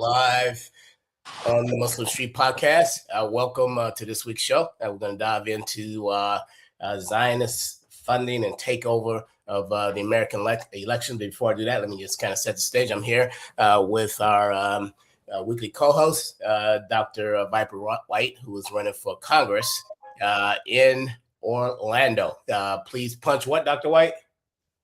live on the Muslim Street Podcast. Welcome to this week's show. We're going to dive into Zionist funding and takeover of the American election. Before I do that, let me just kind of set the stage. I'm here with our weekly co-host, Dr. Viper White, who is running for Congress in Orlando. Please punch what, Dr. White?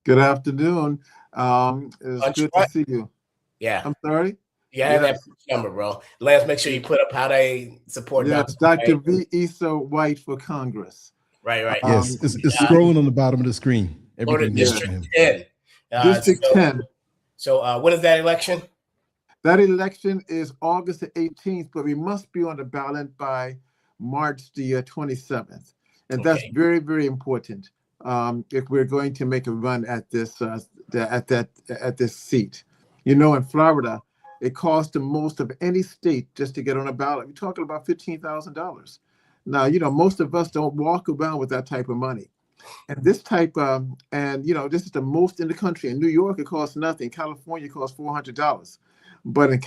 Good afternoon. It's good to see you. Yeah. I'm sorry? Yeah, yes. That number, bro. Lance, make sure you put up how they support Dr. V. Issa White for Congress. Right. Yes, it's scrolling on the bottom of the screen. Or the District 10. District 10. So when is that election? That election is August the 18th, but we must be on the ballot by March the 27th. And that's very, very important if we're going to make a run at this at this seat. You know, in Florida, it costs the most of any state just to get on a ballot. We're talking about $15,000. Now, you know, most of us don't walk around with that type of money. And this type this is the most in the country. In New York, it costs nothing. California costs $400. But in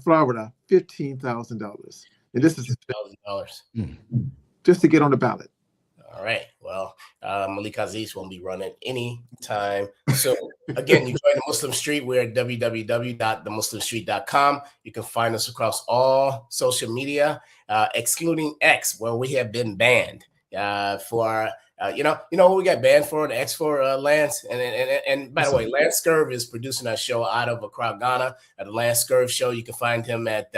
Florida, $15,000. And this is $15,000 just to get on the ballot. All right. Well, Malik Aziz won't be running anytime soon. Again, you join the Muslim Street. We're at www.themuslimstreet.com. You can find us across all social media, excluding X, where we have been banned for. You know what we got banned for? The X for Lance. And by the way, Lance Scurv is producing our show out of Accra, Ghana. At the Lance Scurv Show, you can find him at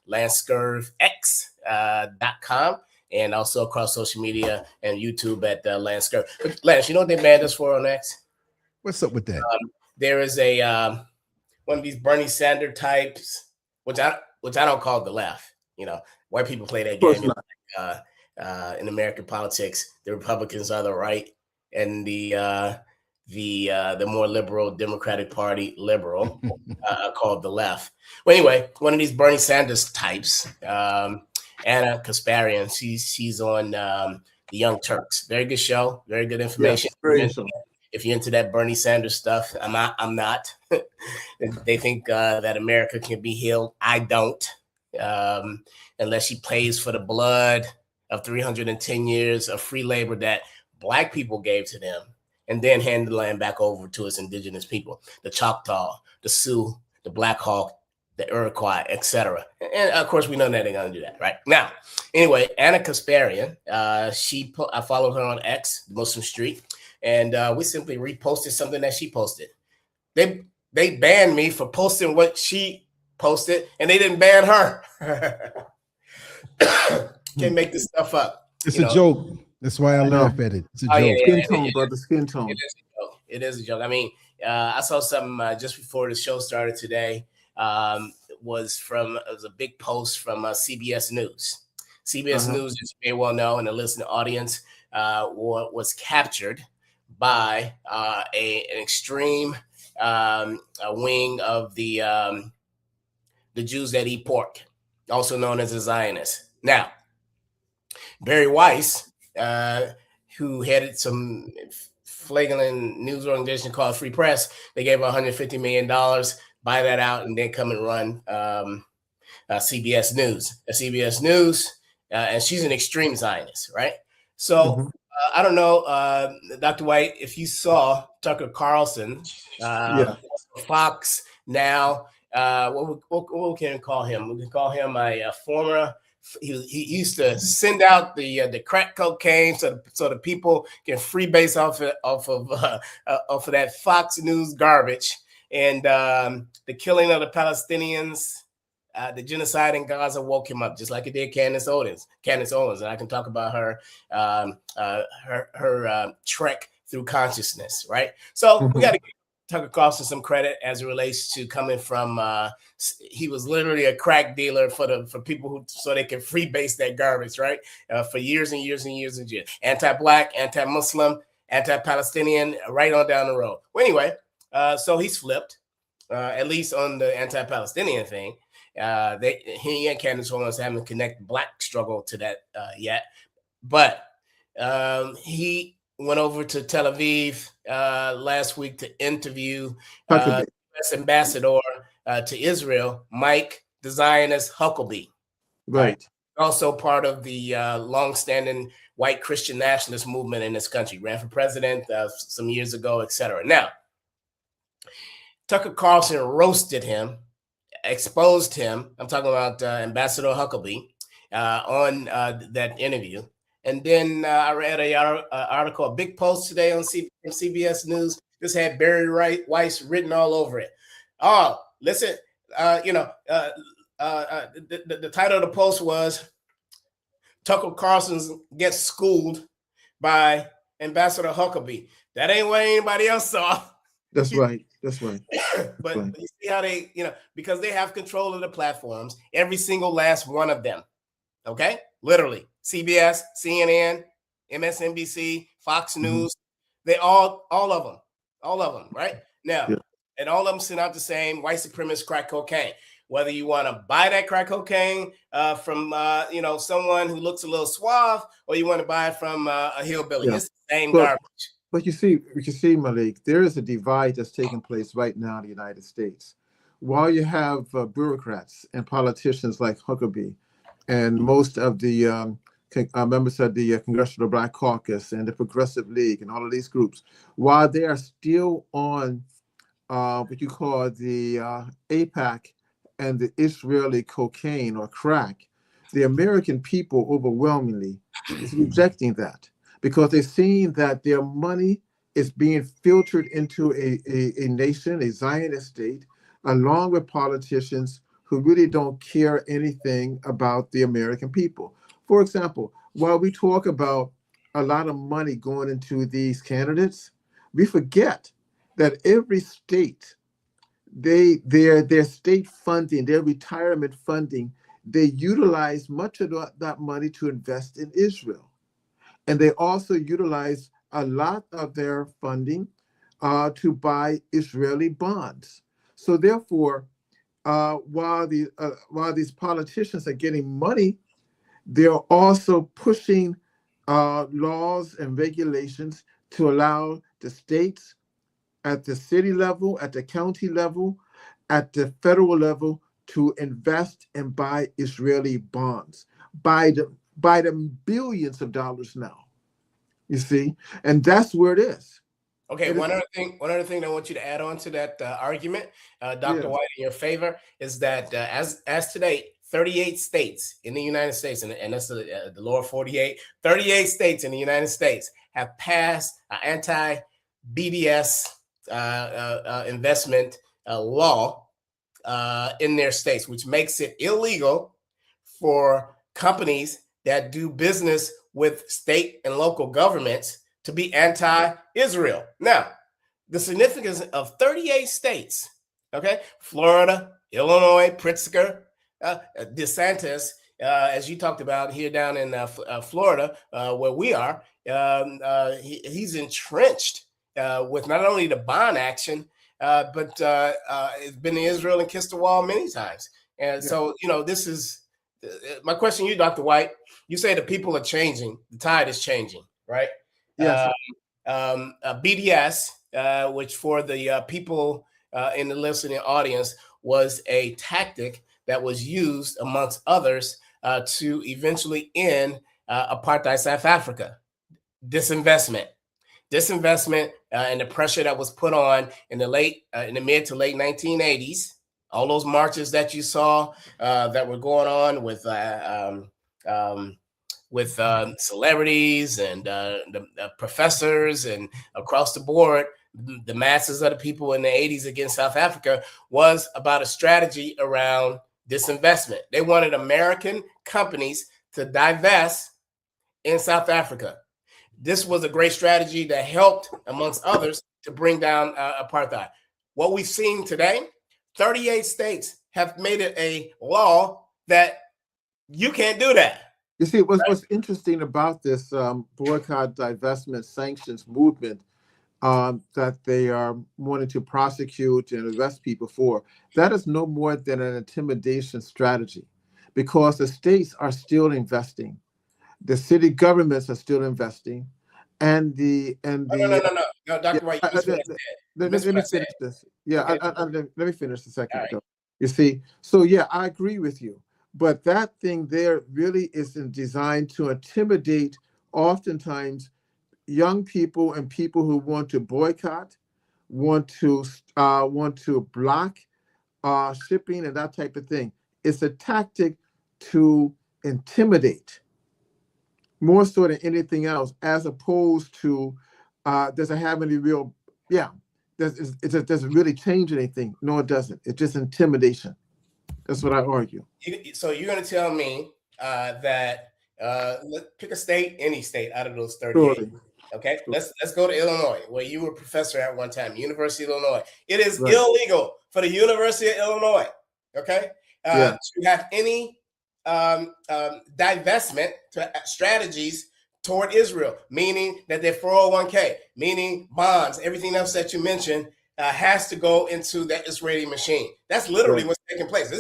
lancescurvx.com. And also across social media and YouTube at Lance Scurv. But Lance, you know what they banned us for on X? What's up with that? There is a one of these Bernie Sanders types, which I don't call the left. You know, white people play that game in American politics. The Republicans are the right, and the more liberal Democratic Party liberal called the left. Well, anyway, one of these Bernie Sanders types. Anna Kasparian, she's on the Young Turks. Very good show, very good information. Yes, if you're into that Bernie Sanders stuff, I'm not. They think that America can be healed. I don't, unless she pays for the blood of 310 years of free labor that Black people gave to them, and then hand the land back over to its indigenous people, the Choctaw, the Sioux, the Black Hawk, the Iroquois, etc. And of course, we know that they're going to do that, right? Now, anyway, Anna Kasparian, I followed her on X, Muslim Street, and we simply reposted something that she posted. They banned me for posting what she posted, and they didn't ban her. Can't make this stuff up. It's a joke. That's why I laugh at it. It's a joke. Skin tone, brother. Skin tone. It is a joke. I mean, I saw something just before the show started today. It was a big post from CBS News. CBS News, as you may well know, and the listening audience, was captured by an extreme wing of the Jews that eat pork, also known as the Zionists. Now, Barry Weiss, who headed some flagrant news organization called Free Press, they gave $150 million. Buy that out and then come and run CBS News. CBS News, and she's an extreme Zionist, right? So I don't know, Dr. White, if you saw Tucker Carlson, Fox now, what can we call him? We can call him a former. He used to send out the crack cocaine so the people can freebase off of that Fox News garbage. And the killing of the Palestinians, the genocide in Gaza woke him up, just like it did Candace Owens. And I can talk about her trek through consciousness, right? So we got to give Tucker Carlson some credit as it relates to coming from. He was literally a crack dealer for people so they can freebase that garbage, right? For years and years and years and years. Anti-Black, anti-Muslim, anti-Palestinian, right on down the road. Well, anyway. So he's flipped, at least on the anti-Palestinian thing. He and Candace Owens haven't connected Black struggle to that yet. But he went over to Tel Aviv last week to interview U.S. ambassador to Israel, Mike the Zionist Huckabee. Right. Also part of the longstanding white Christian nationalist movement in this country. Ran for president some years ago, etc. Now, Tucker Carlson roasted him, exposed him. I'm talking about Ambassador Huckabee on that interview. And then I read an article, a big post today on CBS News. This had Barry Weiss written all over it. Oh, listen, the title of the post was Tucker Carlson gets schooled by Ambassador Huckabee. That ain't what anybody else saw. That's right. That's right. But you see how they, because they have control of the platforms, every single last one of them. Okay? Literally. CBS, CNN, MSNBC, Fox News, they all of them, right? Now, and all of them send out the same white supremacist crack cocaine. Whether you want to buy that crack cocaine from someone who looks a little suave, or you want to buy it from a hillbilly, it's the same garbage. But you see, Malik, there is a divide that's taking place right now in the United States. While you have bureaucrats and politicians like Huckabee, and most of the members of the Congressional Black Caucus and the Progressive League and all of these groups, while they are still on what you call the AIPAC and the Israeli cocaine or crack, the American people overwhelmingly is rejecting that, because they're seeing that their money is being filtered into a nation, a Zionist state, along with politicians who really don't care anything about the American people. For example, while we talk about a lot of money going into these candidates, we forget that every state, their state funding, their retirement funding, they utilize much of that money to invest in Israel. And they also utilize a lot of their funding to buy Israeli bonds. So therefore, while these politicians are getting money, they're also pushing laws and regulations to allow the states at the city level, at the county level, at the federal level to invest and buy Israeli bonds by the billions of dollars now. You see, and that's where it is. Okay, one other thing I want you to add on to that argument, Dr. White, in your favor, is that as today, 38 states in the United States, and that's the lower 48, 38 states in the United States have passed an anti-BDS investment law in their states, which makes it illegal for companies that do business with state and local governments to be anti-Israel. Now, the significance of 38 states, okay, Florida, Illinois, Pritzker, DeSantis, as you talked about here down in Florida, where we are, he's entrenched with not only the bond action, but it's been to Israel and kissed the wall many times. And so, this is my question to you, Dr. White. You say the people are changing, the tide is changing, right? Yes. BDS, which for the people in the listening audience was a tactic that was used, amongst others, to eventually end apartheid South Africa. Disinvestment, and the pressure that was put on in the mid to late 1980s. All those marches that you saw that were going on with celebrities and the professors and across the board, the masses of the people in the 80s against South Africa, was about a strategy around disinvestment. They wanted American companies to divest in South Africa. This was a great strategy that helped, amongst others, to bring down apartheid. What we've seen today, 38 states have made it a law that you can't do that. You see, what's interesting about this boycott, divestment, sanctions movement that they are wanting to prosecute and arrest people for, that is no more than an intimidation strategy, because the states are still investing. The city governments are still investing, and no, Dr. White. Let me finish this. Yeah, let me finish a second. You see, so yeah, I agree with you. But that thing there really isn't designed to intimidate, oftentimes, young people and people who want to boycott, want to block shipping and that type of thing. It's a tactic to intimidate more so than anything else, as opposed to does it have any real, yeah, it doesn't really change anything. No, it doesn't. It's just intimidation. That's what I argue. So you're going to tell me that let's pick a state, any state out of those 38. Surely. Okay, let's go to Illinois, where you were a professor at one time, University of Illinois. It is Right. illegal for the University of Illinois, okay, Yeah. to have any divestment to strategies toward Israel, meaning that their 401k, meaning bonds, everything else that you mentioned has to go into that Israeli machine. That's literally Right. what's taking place.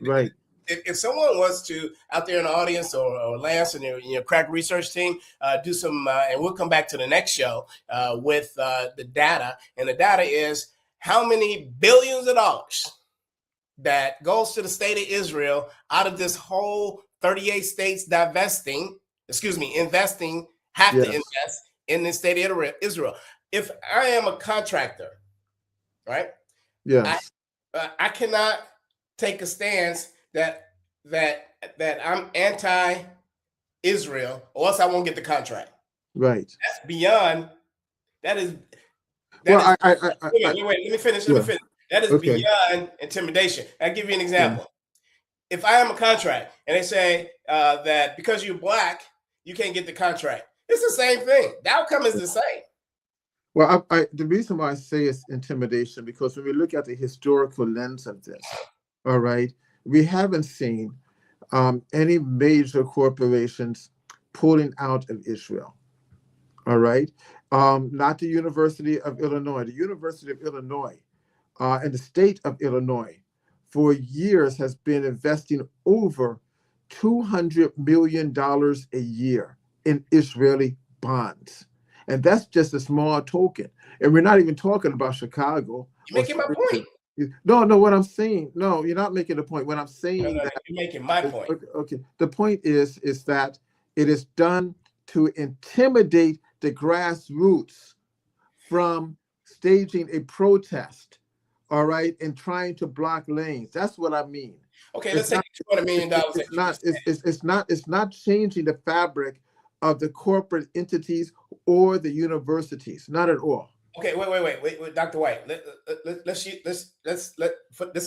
Right. If someone wants to, out there in the audience, or Lance and your crack research team, do some, and we'll come back to the next show with the data. And the data is how many billions of dollars that goes to the state of Israel out of this whole 38 states investing, have Yes. to invest in the state of Israel. If I am a contractor, right? Yes. I cannot take a stance that I'm anti-Israel, or else I won't get the contract. Right. That's beyond. That is. Well, Wait. Let me finish. That is okay. beyond intimidation. I'll give you an example. Yeah. If I am a contract and they say that because you're black, you can't get the contract, it's the same thing. The outcome is the same. Well, the reason why I say it's intimidation, because when we look at the historical lens of this, all right, we haven't seen any major corporations pulling out of Israel. All right. Not the University of Illinois. The University of Illinois and the state of Illinois for years has been investing over $200 million a year in Israeli bonds. And that's just a small token. And we're not even talking about Chicago. You're making my point. No, what I'm saying, no, you're not making a point. What I'm saying that you're making my point. Okay. The point is that it is done to intimidate the grassroots from staging a protest, all right, and trying to block lanes. That's what I mean. Okay, let's take $200 million. It's not changing the fabric of the corporate entities or the universities, not at all. Okay, wait, Dr. White. This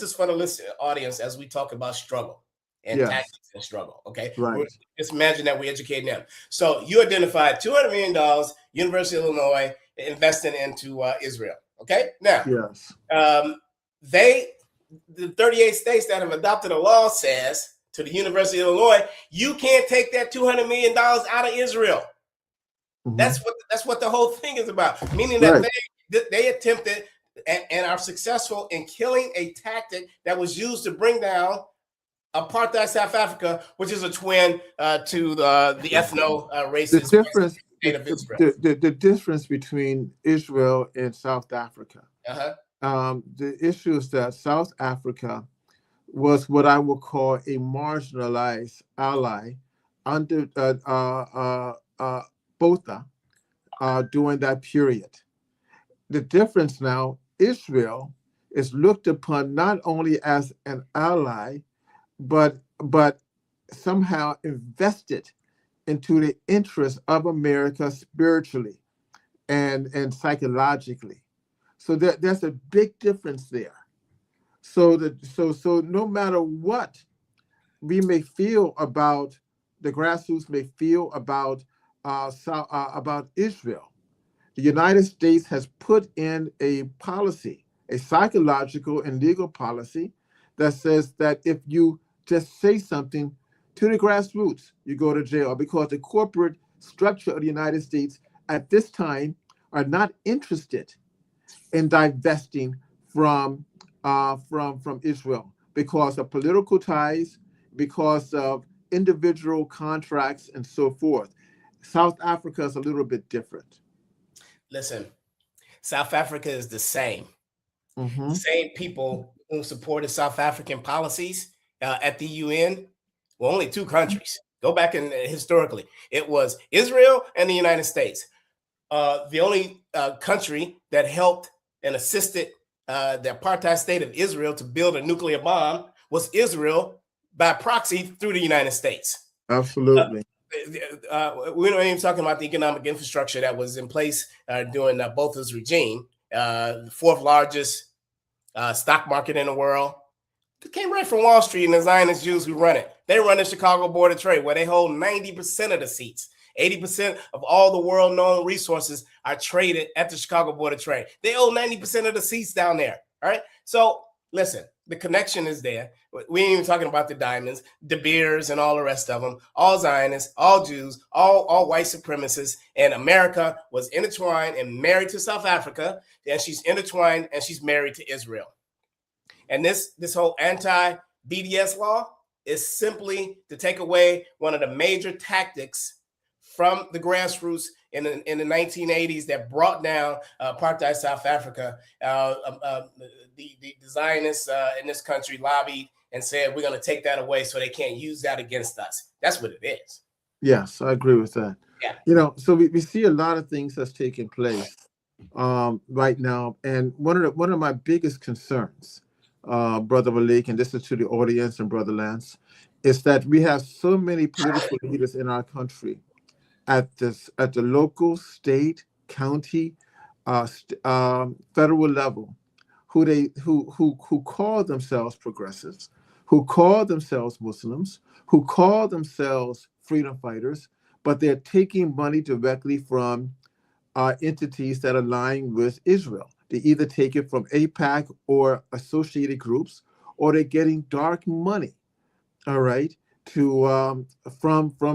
is for the audience as we talk about struggle and tactics and struggle. Okay, right. Just imagine that we're educating them. So you identified $200 million, University of Illinois, investing into Israel. Okay, now, yes, the 38 states that have adopted a law says to the University of Illinois, you can't take that $200 million out of Israel. Mm-hmm. That's what the whole thing is about. Meaning that they attempted and are successful in killing a tactic that was used to bring down apartheid South Africa, which is a twin to the ethno-racist state of Israel. The difference between Israel and South Africa. The issue is that South Africa was what I would call a marginalized ally under Botha during that period. The difference now, Israel is looked upon not only as an ally, but somehow invested into the interests of America spiritually and psychologically. So there's a big difference there. So no matter what we may feel about, the grassroots may feel about Israel, the United States has put in a policy, a psychological and legal policy that says that if you just say something to the grassroots, you go to jail, because the corporate structure of the United States at this time are not interested in divesting from Israel because of political ties, because of individual contracts, and so forth. South Africa is a little bit different. Listen, South Africa is the same. Same people who supported South African policies at the UN were only two countries. Go back and historically, it was Israel and the United States. The only country that helped and assisted the apartheid state of Israel to build a nuclear bomb was Israel by proxy through the United States. Absolutely. We're not even talking about the economic infrastructure that was in place during Botha's regime, the fourth largest stock market in the world. It came right from Wall Street and the Zionist Jews who run it. They run the Chicago Board of Trade, where they hold 90% of the seats. 80% of all the world-known resources are traded at the Chicago Board of Trade. They own 90% of the seats down there. All right. So listen, the connection is there. We ain't even talking about the diamonds, De Beers, and all the rest of them. All Zionists, all Jews, all white supremacists. And America was intertwined and married to South Africa. And she's intertwined and she's married to Israel. And this whole anti-BDS law is simply to take away one of the major tactics from the grassroots in the 1980s that brought down apartheid South Africa. The Zionists in this country lobbied and said, we're going to take that away so they can't use that against us. That's what it is. Yes, I agree with that. Yeah. You know, so we see a lot of things that's taking place right now. And one of my biggest concerns, Brother Malik, and this is to the audience and Brother Lance, is that we have so many political leaders in our country at the local, state, county, federal level, who call themselves progressives, who call themselves Muslims, who call themselves freedom fighters, but they're taking money directly from entities that align with Israel. They either take it from AIPAC or associated groups, or they're getting dark money, all right, from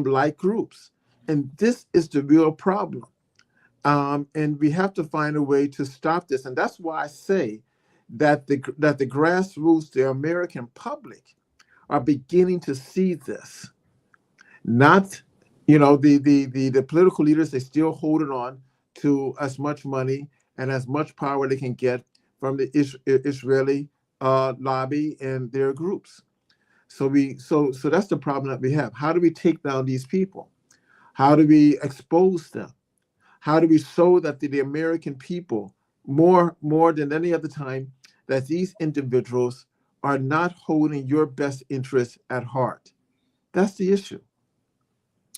like groups. And this is the real problem. And we have to find a way to stop this. And that's why I say that the grassroots, the American public, are beginning to see this. Not, the political leaders, they still holding on to as much money and as much power they can get from the Israeli lobby and their groups. So that's the problem that we have. How do we take down these people? How do we expose them? How do we show that the American people, more than any other time, that these individuals are not holding your best interests at heart? That's the issue.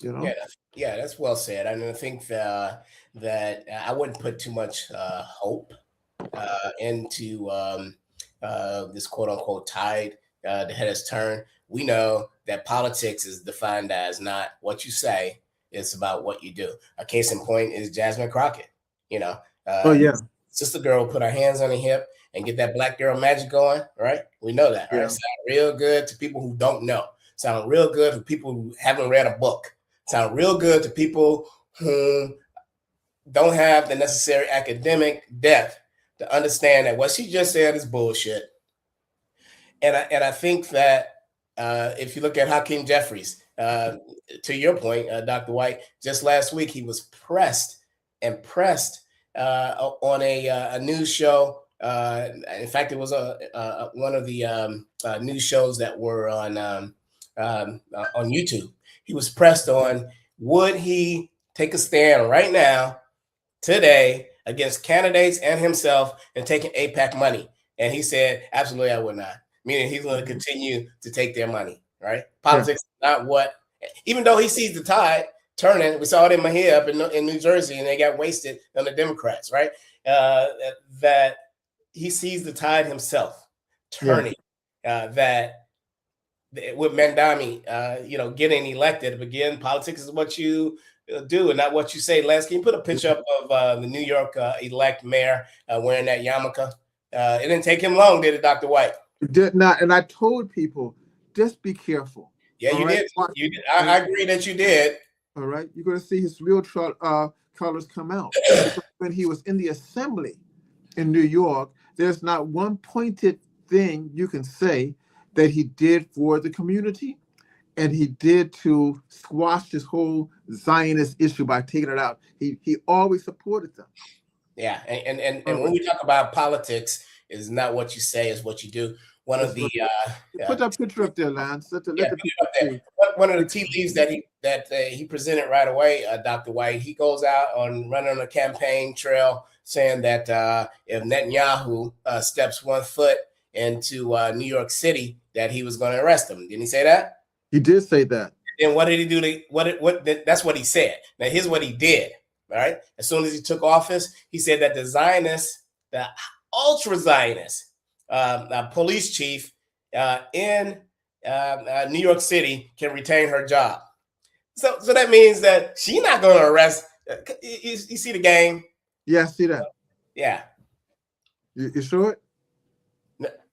Yeah, that's well said. I mean, I think that I wouldn't put too much hope into this quote unquote tide that has turned. We know that politics is defined as not what you say, it's about what you do. A case in point is Jasmine Crockett. Sister girl put her hands on her hip and get that black girl magic going, right? We know that, right? Sound real good to people who don't know. Sound real good to people who haven't read a book. Sound real good to people who don't have the necessary academic depth to understand that what she just said is bullshit. And I think that if you look at Hakeem Jeffries, to your point, Dr. White, just last week he was pressed on a news show. In fact, it was one of the news shows that were on YouTube. He was pressed on, would he take a stand right now, today, against candidates and himself and taking AIPAC money? And he said, absolutely, I would not. Meaning he's going to continue to take their money, right? Politics is not what, even though he sees the tide turning, we saw it in Mahia up in New Jersey, and they got wasted on the Democrats, right? That he sees the tide himself turning, that with Mandami, getting elected. But again, politics is what you do and not what you say. Les, can you put a picture up of the New York elect mayor wearing that yarmulke? It didn't take him long, did it, Dr. White? It did not. And I told people, just be careful. Yeah, you did. You did. I agree that you did. All right. You're going to see his real colors come out. When he was in the assembly in New York, there's not one pointed thing you can say that he did for the community and he did to squash this whole Zionist issue by taking it out. He always supported them. Yeah. And when we talk about politics, is not what you say, is what you do. One of the put that picture up there, Lance. Let the people see. One of the tea leaves that he presented right away, Dr. White. He goes out on running on a campaign trail saying that if Netanyahu steps 1 foot into New York City, that he was going to arrest him. Didn't he say that? He did say that. And what did he do? That's what he said. Now here's what he did. All right. As soon as he took office, he said that the Zionists, the ultra Zionist police chief in New York City can retain her job. So that means that she's not going to arrest. You see the game? Yeah, I see that. Yeah. You saw it?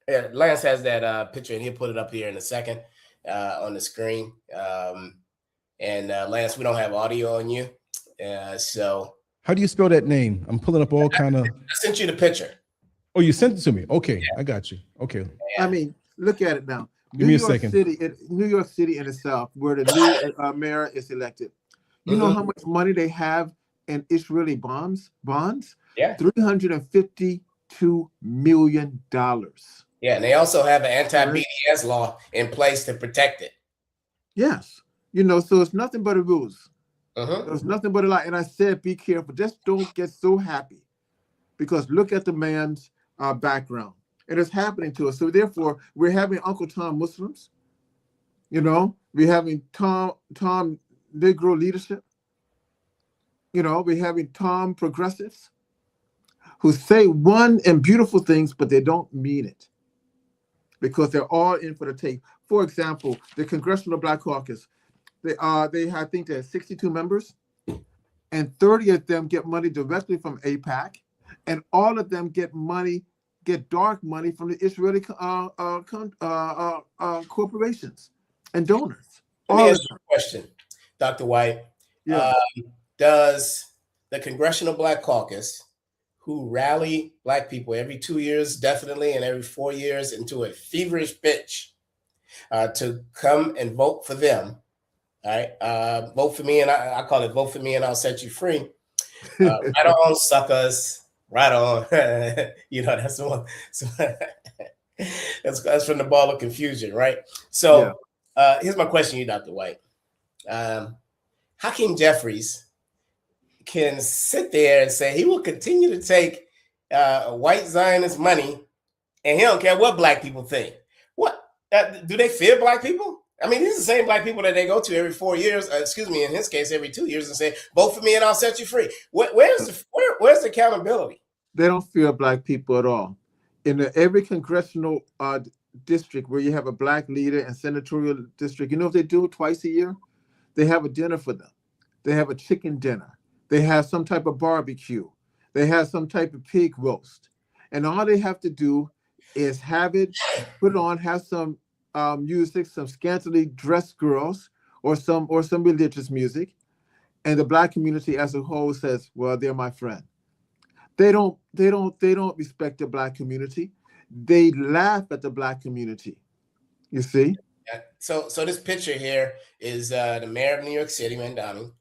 Yeah, Lance has that picture, and he'll put it up here in a second on the screen. And Lance, we don't have audio on you. So how do you spell that name? I'm pulling up all kind of. I sent you the picture. Oh, you sent it to me. Okay, yeah. I got you. Okay. I mean, look at it now. Give me a second. New York City in itself, where the new mayor is elected. You know how much money they have in Israeli bonds? Yeah. $352 million. Yeah, and they also have an anti-BDS law in place to protect it. Yes. So it's nothing but a ruse. There's nothing but a lie. And I said, be careful. Just don't get so happy. Because look at the man's background. It is happening to us. So therefore, we're having Uncle Tom Muslims. We're having Tom Negro leadership. We're having Tom progressives who say one and beautiful things, but they don't mean it. Because they're all in for the take. For example, the Congressional Black Caucus, I think they have 62 members, and 30 of them get money directly from AIPAC, and all of them get dark money from the Israeli corporations and donors. Let me ask you a question, Dr. White. Yeah. Does the Congressional Black Caucus, who rally Black people every 2 years, definitely, and every 4 years into a feverish pitch to come and vote for them, all right? Vote for me, and I call it vote for me, and I'll set you free. Right on, suckers. Right on. That's the one. So, that's from the ball of confusion, right? So here's my question to you, Dr. White. Hakeem Jeffries can sit there and say he will continue to take white Zionist money, and he don't care what Black people think. What? Do they fear Black people? I mean, these are the same Black people that they go to every 4 years, in his case, every 2 years, and say, vote for me and I'll set you free. Where's the accountability? They don't fear Black people at all. In every congressional district where you have a Black leader and senatorial district, what they do twice a year? They have a dinner for them. They have a chicken dinner. They have some type of barbecue. They have some type of pig roast. And all they have to do is have it, put it on, have some music, some scantily dressed girls, or some religious music, and the Black community as a whole says, "Well, they're my friend." They don't respect the Black community. They laugh at the Black community. You see? Yeah. So this picture here is the mayor of New York City, Mandami,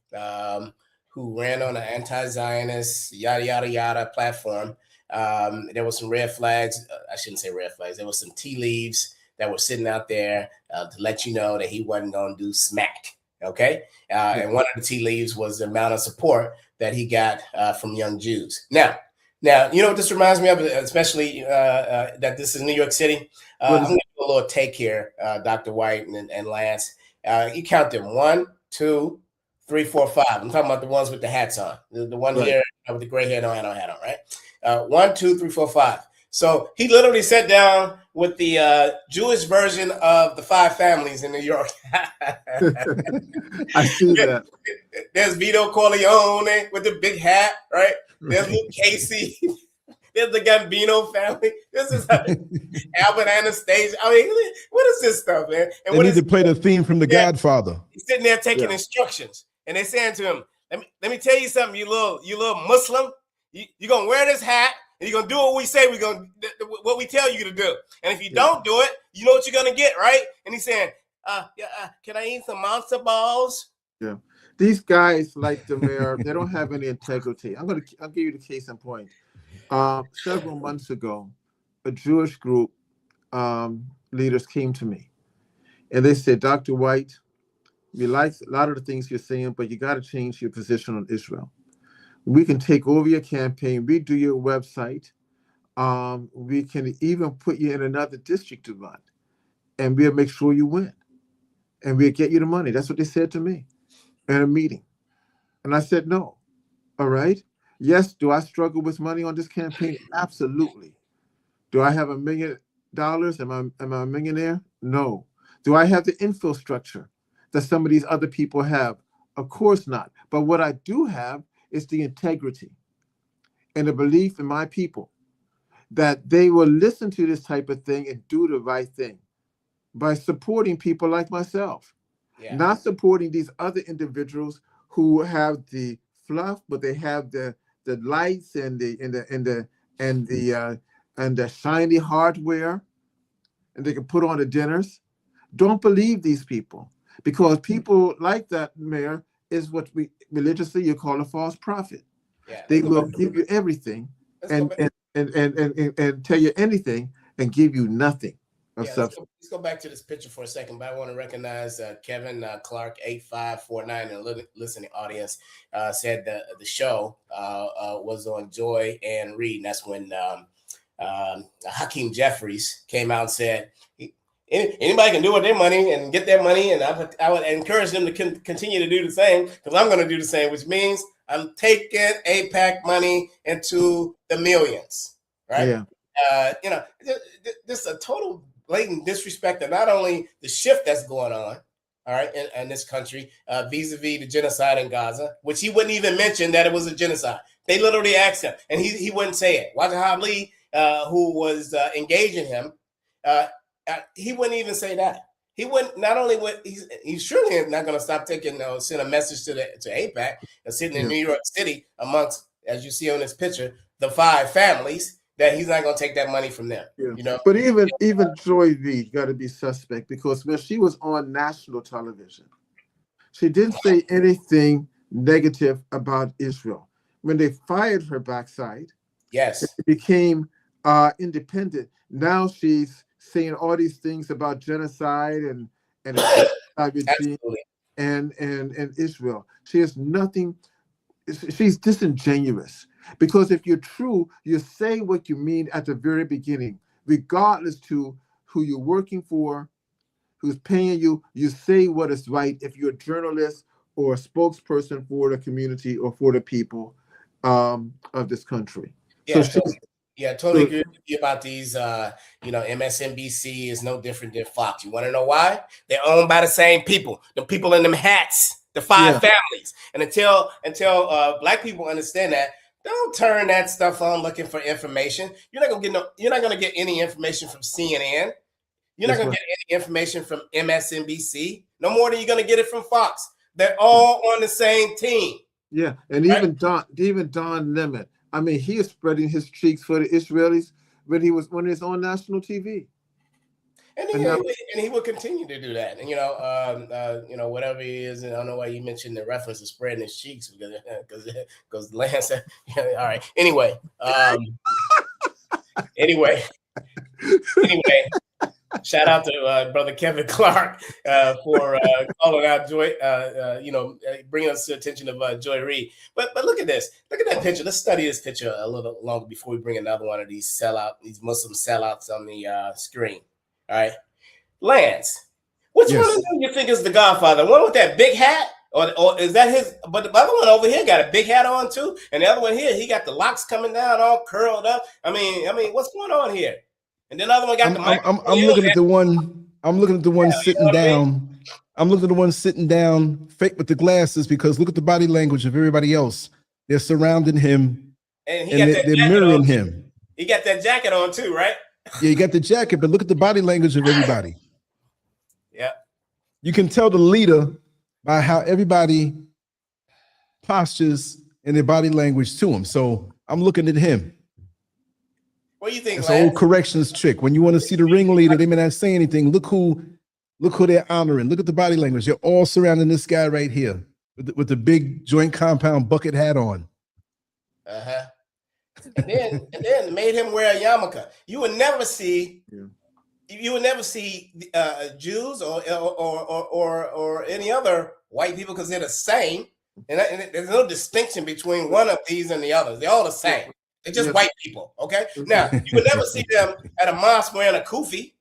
who ran on an anti-Zionist yada yada yada platform. There were some red flags. I shouldn't say red flags. There were some tea leaves that were sitting out there to let you know that he wasn't going to do smack. Okay. And one of the tea leaves was the amount of support that he got from young Jews. Now, what this reminds me of, especially that this is New York City. I'm going to do a little take here, Dr. White and Lance. You count them 1, 2, 3, 4, 5. I'm talking about the ones with the hats on. The one here with the gray hair, no hat on, right? 1, 2, 3, 4, 5. So he literally sat down with the Jewish version of the 5 families in New York. I see that. There's Vito Corleone with the big hat, right? There's Luke Casey. There's the Gambino family. This is Albert Anastasia. I mean, what is this stuff, man? And they need to play the theme from The Godfather. He's sitting there taking instructions, and they're saying to him, "Let me tell you something, you little Muslim. You're gonna wear this hat, and you're gonna do what we say what we tell you to do. And if you don't do it, you know what you're gonna get, right?" And he's saying, "Can I eat some monster balls?" Yeah. These guys, like the mayor, they don't have any integrity. I'll give you the case in point. Several months ago, a Jewish group leaders came to me, and they said, Dr. White, we like a lot of the things you're saying, but you got to change your position on Israel. We can take over your campaign, redo your website. We can even put you in another district to run, and we'll make sure you win, and we'll get you the money. That's what they said to me in a meeting. And I said, no. All right. Yes. Do I struggle with money on this campaign? Absolutely. Do I have $1 million? Am I a millionaire? No. Do I have the infrastructure that some of these other people have? Of course not. But what I do have is the integrity and the belief in my people that they will listen to this type of thing and do the right thing by supporting people like myself, not supporting these other individuals who have the fluff, but they have the lights and the shiny hardware, and they can put on the dinners. Don't believe these people, because people like that, Mayor, is what we religiously you call a false prophet. Yeah, they will give you everything and tell you anything and give you nothing of substance. Let's go back to this picture for a second, but I want to recognize Kevin Clark 8549 in the listening audience said the show was on Joy and Reed. And that's when Hakeem Jeffries came out and said, anybody can do with their money and get their money, and I would encourage them to continue to do the same, because I'm going to do the same, which means I'm taking AIPAC money into the millions, right? Yeah. This is a total blatant disrespect of not only the shift that's going on, all right, in this country, vis-a-vis the genocide in Gaza, which he wouldn't even mention that it was a genocide. They literally asked him, and he wouldn't say it. Wajahab Lee, who was engaging him, he wouldn't even say that. He wouldn't. Not only would he's surely not going to stop taking send a message to AIPAC and sitting in New York City amongst, as you see on this picture, the 5 families, that he's not going to take that money from them. Yeah. You know, but even Joy Reid got to be suspect, because when she was on national television, she didn't say anything negative about Israel. When they fired her backside, it became independent. Now she's saying all these things about genocide and Israel. She has nothing. She's disingenuous, because if you're true, you say what you mean at the very beginning, regardless to who you're working for, who's paying you. You say what is right. If you're a journalist or a spokesperson for the community or for the people of this country. Totally agree with you about these. MSNBC is no different than Fox. You want to know why? They're owned by the same people. The people in them hats, the 5 families. And until Black people understand that, don't turn that stuff on looking for information. You're not gonna get any information from CNN. You're not gonna get any information from MSNBC. No more than you're gonna get it from Fox. They're all on the same team. Yeah, and even Don Lemon. I mean, he is spreading his cheeks for the Israelis when he was on national TV. And he will continue to do that. And whatever he is, and I don't know why you mentioned the reference of spreading his cheeks, because Lance said, all right. Anyway. Shout out to brother Kevin Clark for calling out Joy, bringing us to the attention of Joy Reid. But look at this. Look at that picture. Let's study this picture a little longer before we bring another one of these Muslim sellouts on the screen. All right, Lance, which one of them you think is the Godfather? One with that big hat, or is that his? But the other one over here got a big hat on too, and the other one here, he got the locks coming down, all curled up. I mean, what's going on here? And then the other one got I'm looking at the one. I'm looking at the one sitting down. I'm looking at the one sitting down, fake with the glasses, because look at the body language of everybody else. They're surrounding him, and they're mirroring him. He got that jacket on too, right? Yeah, you got the jacket, but look at the body language of everybody. Yeah. You can tell the leader by how everybody postures in their body language to him. So I'm looking at him. What do you think? It's an old corrections trick. When you want to see the ringleader, they may not say anything. Look who they're honoring. Look at the body language. They're all surrounding this guy right here with the big joint compound bucket hat on. and then made him wear a yarmulke. You would never see. Yeah. You would never see Jews or any other white people because they're the same, and there's no distinction between one of these and the others. They're all the same. They're just white people. Okay. Now you would never see them at a mosque wearing a kufi.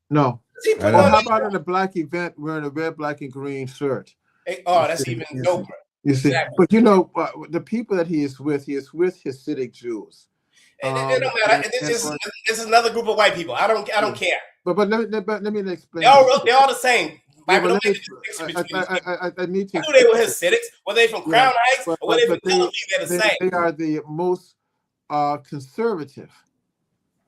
No. Well, how about at a black event wearing a red, black, and green shirt? That's even doper. You see, exactly. But you know, the people that he is with Hasidic Jews. It don't matter. This is another group of white people. I don't care. But let me explain. They're all the same. I need to. I knew they were Hasidics. Were they from Crown Heights or were they from Tel Aviv? They're the same. They are the most conservative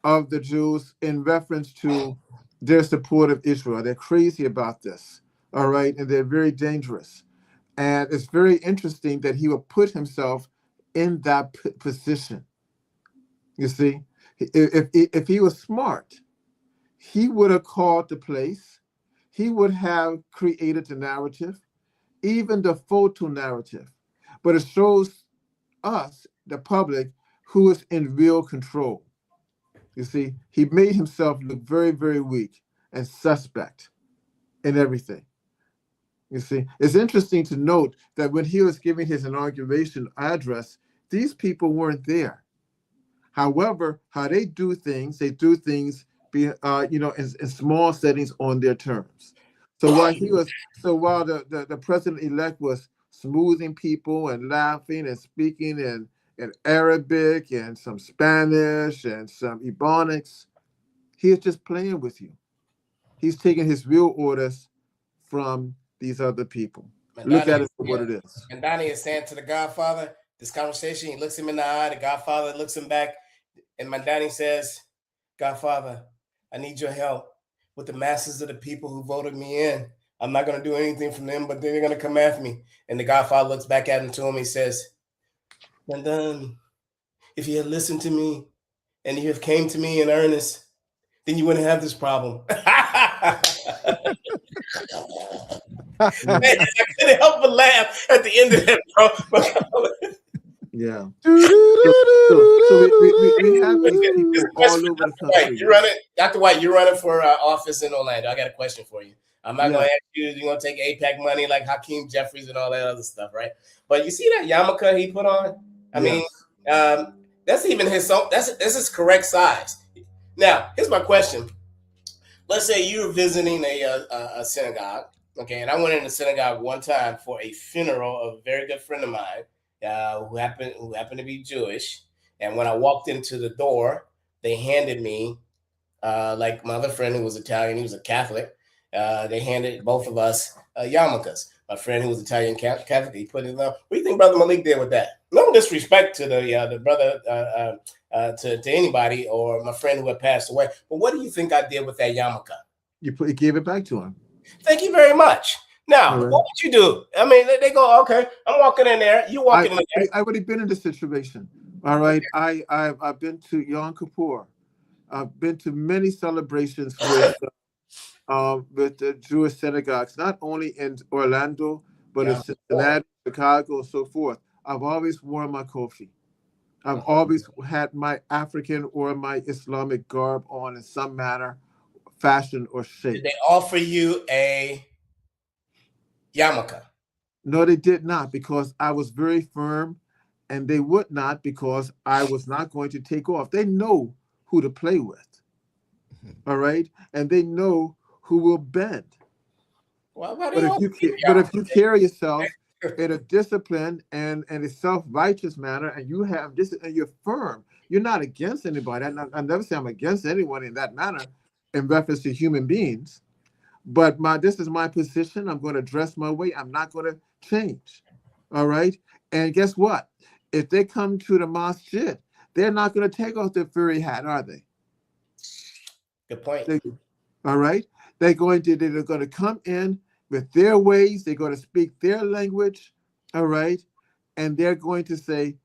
of the Jews in reference to their support of Israel. They're crazy about this. All right, and they're very dangerous. And it's very interesting that he will put himself in that position. You see, if he was smart, he would have called the place. He would have created the narrative, even the photo narrative. But it shows us, the public, who is in real control. You see, he made himself look very, very weak and suspect in everything. You see, it's interesting to note that when he was giving his inauguration address, these people weren't there. However, how they do things in small settings on their terms. So while the president-elect was smoothing people and laughing and speaking in Arabic and some Spanish and some Ebonics, he is just playing with you. He's taking his real orders from these other people. Look at it for what it is. And Donnie is saying to the Godfather, this conversation, he looks him in the eye, the Godfather looks him back, and Mandani says, Godfather, I need your help with the masses of the people who voted me in. I'm not going to do anything from them, but they're going to come after me. And the Godfather looks back at him to him. He says, Mandani, if you had listened to me and you have came to me in earnest, then you wouldn't have this problem. Man, I couldn't help but laugh at the end of that, bro. Yeah. So we have these people all over the country. Dr. White, you're running for office in Orlando. I got a question for you. I'm not going to ask you, you're going to take AIPAC money like Hakeem Jeffries and all that other stuff, right? But you see that yarmulke he put on? I mean, that's even his own, that's his correct size. Now, here's my question. Let's say you're visiting a synagogue, okay? And I went in the synagogue one time for a funeral of a very good friend of mine who happened to be Jewish. And when I walked into the door, they handed me, like my other friend who was Italian, he was a Catholic. They handed both of us yarmulkes. My friend who was Italian Catholic, he put it on. What do you think Brother Malik did with that? No disrespect to the brother, to anybody or my friend who had passed away. But what do you think I did with that yarmulke? You gave it back to him. Thank you very much. Now, what would you do? I mean, they go, okay, I'm walking in there. You walking in there. I've already been in this situation. All right. I've been to Yom Kippur. I've been to many celebrations with the Jewish synagogues, not only in Orlando, but in Cincinnati, Chicago, and so forth. I've always worn my kofi. I've always had my African or my Islamic garb on in some manner, fashion, or shape. Did they offer you a yarmulke? No, they did not, because I was very firm, and they would not, because I was not going to take off. They know who to play with, all right? And they know who will bend. Well, but if you carry yourself in a disciplined and a self-righteous manner, and you have this, and you're firm, you're not against anybody. I never say I'm against anyone in that manner in reference to human beings. But this is my position. I'm going to dress my way. I'm not going to change. All right. And guess what? If they come to the masjid, they're not going to take off their furry hat, are they? Good point. All right. They're going to come in with their ways. They're going to speak their language. All right. And they're going to say,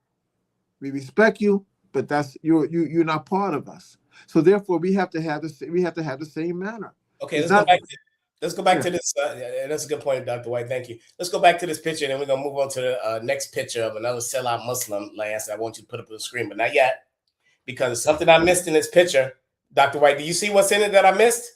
we respect you, but you're not part of us. So therefore, we have to have the same manner. Okay, let's go back Let's go back to this. That's a good point, Dr. White. Thank you. Let's go back to this picture, and then we're going to move on to the next picture of another sellout Muslim, Lance. I want you to put up on the screen, but not yet, because something I missed in this picture. Dr. White, do you see what's in it that I missed?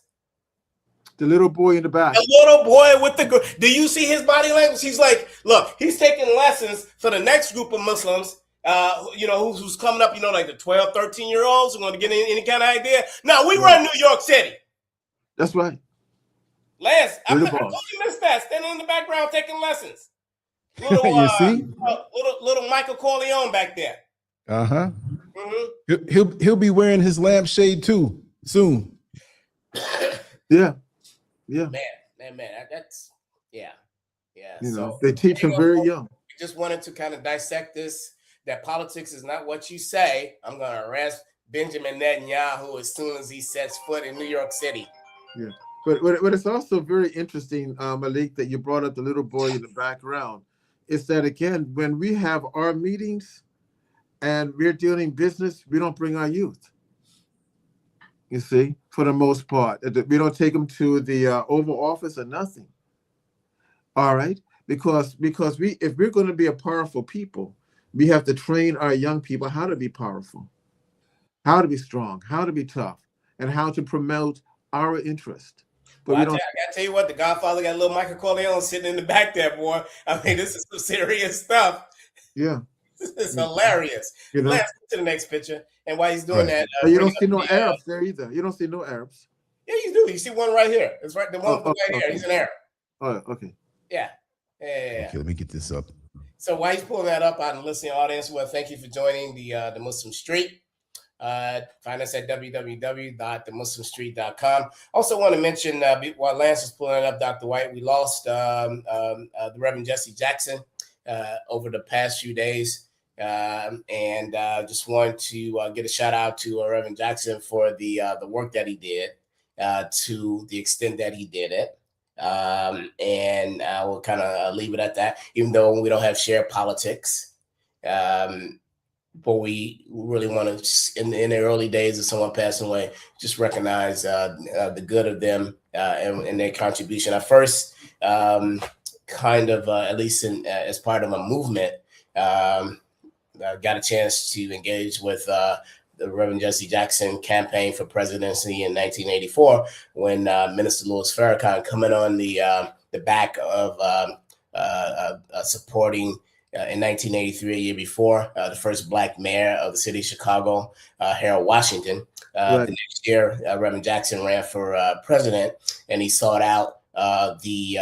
The little boy in the back. The little boy with the... Do you see his body language? He's like, look, he's taking lessons for the next group of Muslims, who's coming up, like the 12, 13-year-olds who want to get any kind of idea. Now, we run New York City. That's right. Lance, I told you missed that. Standing in the background taking lessons. Little, you see? Little Michael Corleone back there. Uh-huh. Mm-hmm. He'll be wearing his lampshade too soon. Yeah. Man. That's yeah. So they teach him very young. Just wanted to kind of dissect this. That politics is not what you say. I'm going to arrest Benjamin Netanyahu as soon as he sets foot in New York City. Yeah. But it's also very interesting, Malik, that you brought up the little boy in the background. Is that, again, when we have our meetings and we're dealing business, we don't bring our youth. You see, for the most part. We don't take them to the Oval Office or nothing. All right? Because if we're going to be a powerful people, we have to train our young people how to be powerful, how to be strong, how to be tough, and how to promote our interest. But I gotta tell you what, the Godfather got a little Michael Corleone sitting in the back there, boy. I mean, this is some serious stuff. Yeah. This is hilarious. Let's go to the next picture. And while he's doing that, you don't see no Arabs there either. You don't see no Arabs. Yeah, you do. You see one right here. It's right. The one right here. He's an Arab. Oh, okay. Yeah. Okay, let me get this up. So while he's pulling that up out in the listening audience, well, thank you for joining the Muslim Street. Find us at www.themuslimstreet.com. Also want to mention, while Lance is pulling it up, Dr. White, we lost the Reverend Jesse Jackson over the past few days. And just wanted to get a shout out to Reverend Jackson for the work that he did to the extent that he did it. And we'll kind of leave it at that, even though we don't have shared politics. But we really want to, in the early days of someone passing away, just recognize the good of them and their contribution. I first kind of, at least as part of a movement, got a chance to engage with the Reverend Jesse Jackson campaign for presidency in 1984, when Minister Louis Farrakhan, coming on the back of supporting in 1983, a year before, the first Black mayor of the city of Chicago, Harold Washington. The next year, Reverend Jackson ran for president, and he sought out the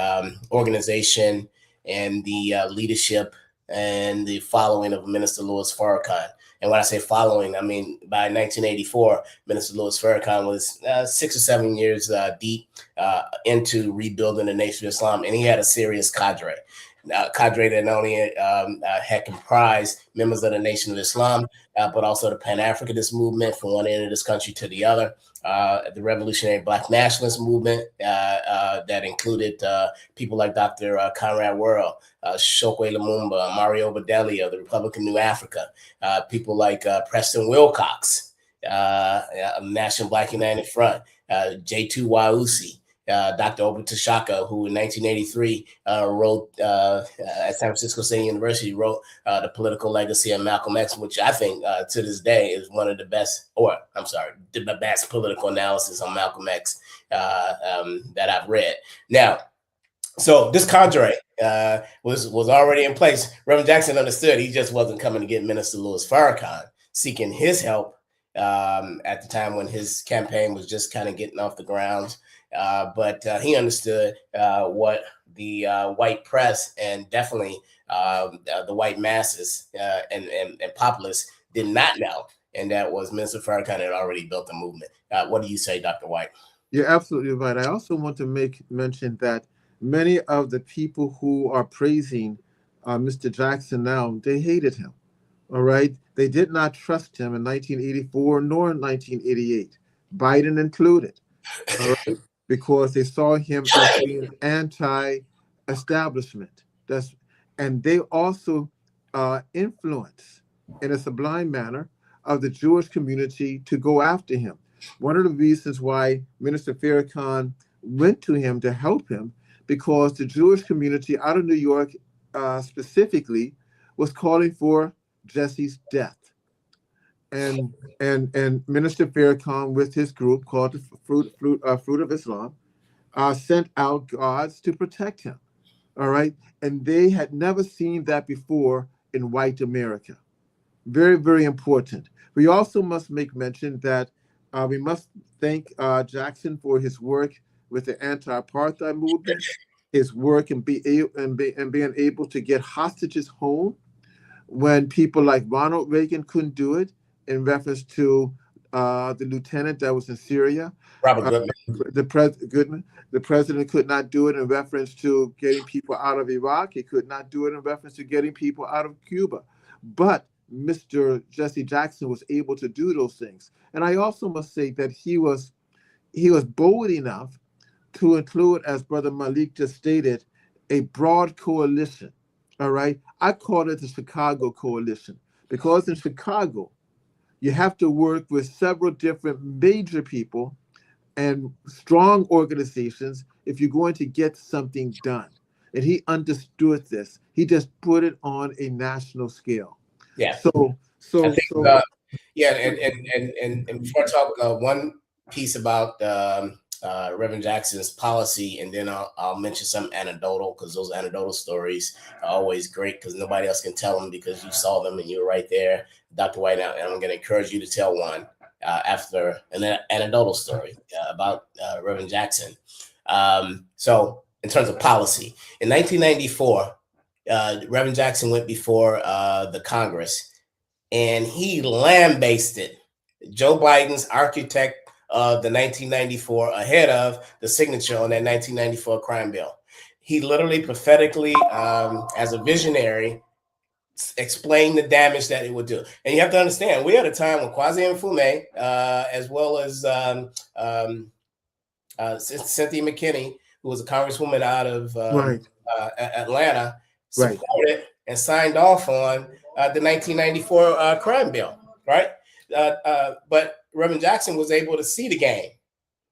organization and the leadership and the following of Minister Louis Farrakhan. And when I say following, I mean by 1984, Minister Louis Farrakhan was 6 or 7 years deep into rebuilding the Nation of Islam, and he had a serious cadre. Cadre that not only had comprised members of the Nation of Islam, but also the Pan-Africanist movement from one end of this country to the other, the Revolutionary Black Nationalist movement that included people like Dr. Conrad Worrell, Chokwe Lumumba, Mario Bedelia, the Republic of New Africa, people like Preston Wilcox, National Black United Front, J2 Wausi, Dr. Obata Shaka, who in 1983 wrote at San Francisco State University, wrote The Political Legacy of Malcolm X, which I think to this day is one of the best, the best political analysis on Malcolm X that I've read. Now, so this cadre was already in place. Reverend Jackson understood he just wasn't coming to get Minister Louis Farrakhan, seeking his help at the time when his campaign was just kind of getting off the ground. But he understood what the white press and definitely the white masses and populace did not know, and that was Minister Farrakhan had already built a movement. What do you say, Dr. White? You're absolutely right. I also want to mention that many of the people who are praising Mr. Jackson now, they hated him. All right. They did not trust him in 1984 nor in 1988, Biden included. All right. Because they saw him as being anti-establishment. And they also influence in a sublime manner of the Jewish community to go after him. One of the reasons why Minister Farrakhan went to him to help him because the Jewish community out of New York specifically was calling for Jesse's death. And Minister Farrakhan with his group called the Fruit of Islam sent out guards to protect him. All right. And they had never seen that before in white America. Very, very important. We also must make mention that we must thank Jackson for his work with the anti-apartheid movement, his work in being able to get hostages home when people like Ronald Reagan couldn't do it, in reference to the lieutenant that was in Syria. Robert Goodman. The president could not do it in reference to getting people out of Iraq. He could not do it in reference to getting people out of Cuba. But Mr. Jesse Jackson was able to do those things. And I also must say that he was bold enough to include, as Brother Malik just stated, a broad coalition. All right. I call it the Chicago Coalition, because in Chicago, you have to work with several different major people and strong organizations if you're going to get something done. And he understood this. He just put it on a national scale. Yeah. Yeah, and before I talk one piece about Reverend Jackson's policy, and then I'll mention some anecdotal, because those anecdotal stories are always great because nobody else can tell them because you saw them and you were right there, Dr. White. And I'm going to encourage you to tell one after an anecdotal story about Reverend Jackson. So in terms of policy, in 1994, Reverend Jackson went before the Congress, and he lambasted Joe Biden's architect of the 1994, ahead of the signature on that 1994 crime bill. He literally prophetically, as a visionary, explained the damage that it would do. And you have to understand, we're at a time when Kwame Nkrumah, as well as Cynthia McKinney, who was a congresswoman out of Atlanta, supported and signed off on the 1994 crime bill, right? But Reverend Jackson was able to see the game.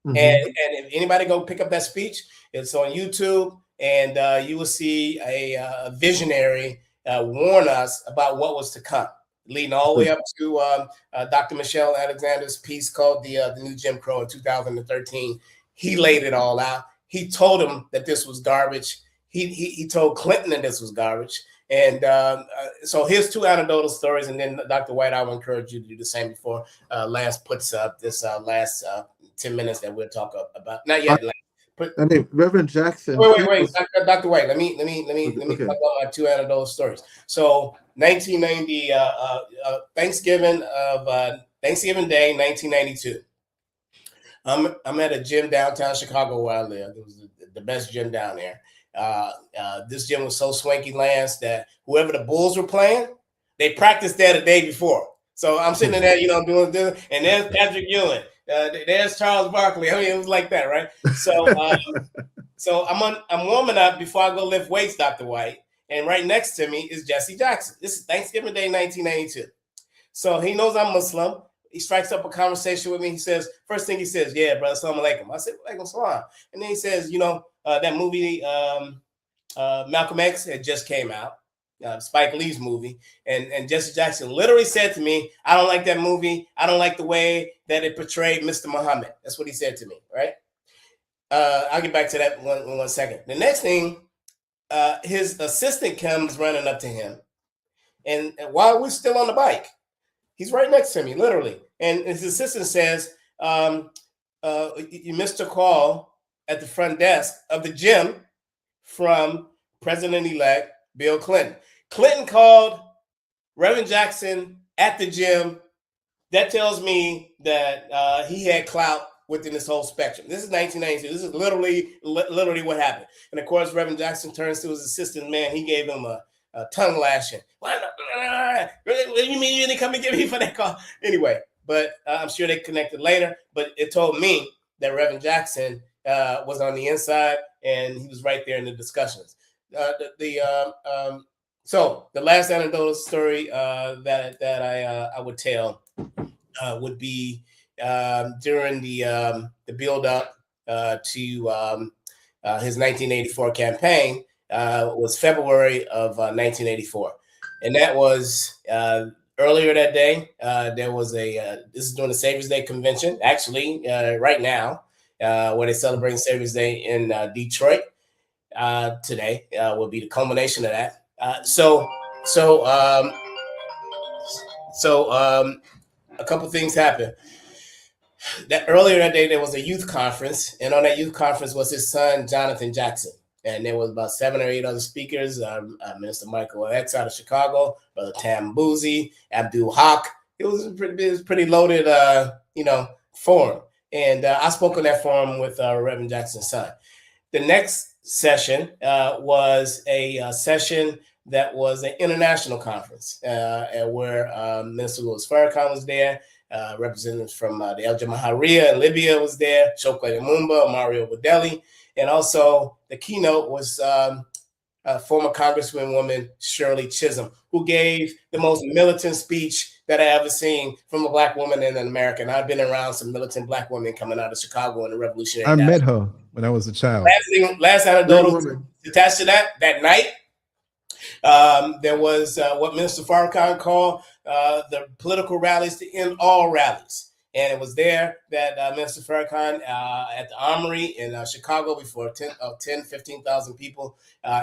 Mm-hmm. And if anybody go pick up that speech, it's on YouTube, and you will see a visionary warn us about what was to come, leading all the way up to Dr. Michelle Alexander's piece called the New Jim Crow in 2013. He laid it all out. He told him that this was garbage. He told Clinton that this was garbage. And so here's two anecdotal stories, and then Dr. White, I will encourage you to do the same before Lance puts up this last 10 minutes that we'll talk about. Not yet, Lance. Reverend Jackson. Wait, Dr. White. Let me talk about my two anecdotal stories. So 1990, Thanksgiving Day, 1992. I'm at a gym downtown Chicago where I live. It was the best gym down there. This gym was so swanky, Lance, that whoever the Bulls were playing, they practiced there the day before. So I'm sitting there, doing this, and there's Patrick Ewing, there's Charles Barkley. I mean, it was like that, right? So, so I'm warming up before I go lift weights, Dr. White, and right next to me is Jesse Jackson. This is Thanksgiving Day, 1992. So he knows I'm Muslim. He strikes up a conversation with me. He says, first thing he says, "Yeah, brother, assalamu alaikum." I said, "Alaikum salam." And then he says, that movie, Malcolm X, had just came out, Spike Lee's movie. And Jesse Jackson literally said to me, "I don't like that movie. I don't like the way that it portrayed Mr. Muhammad." That's what he said to me, right? I'll get back to that one second. The next thing, his assistant comes running up to him. And while we're still on the bike, he's right next to me, literally. And his assistant says, "You missed a call at the front desk of the gym from President-elect Bill Clinton." Clinton called Reverend Jackson at the gym. That tells me that he had clout within this whole spectrum. This is 1992. This is literally what happened. And of course, Reverend Jackson turns to his assistant. Man, he gave him a tongue lashing. What do you mean you didn't come and get me for that call? Anyway, but I'm sure they connected later. But it told me that Reverend Jackson was on the inside, and he was right there in the discussions. So the last anecdotal story that I would tell would be during the build up to his 1984 campaign was February of 1984. And that was earlier that day. There was this is during the Savior's Day convention, actually, right now, where they're celebrating Savior's Day in Detroit. Today will be the culmination of that. So a couple things happened. That earlier that day there was a youth conference, and on that youth conference was his son Jonathan Jackson, and there was about 7 or 8 other speakers. Minister Michael X out of Chicago, Brother Tam Boozy, Abdul Haq. It was a pretty loaded, forum, and I spoke on that forum with Reverend Jackson's son. The next session was a session that was an international conference where Minister Louis Farrakhan was there, representatives from the El Jamahariya in Libya was there, Chokwe Lumumba, Mario Badeli, and also the keynote was former Congresswoman Shirley Chisholm, who gave the most militant speech that I ever seen from a Black woman in America. And I've been around some militant Black women coming out of Chicago in the Revolutionary. I met her when I was a child. Last anecdotal attached to that night, there was what Minister Farrakhan called the political rallies to end all rallies. And it was there that Minister Farrakhan at the Armory in Chicago before 15,000 people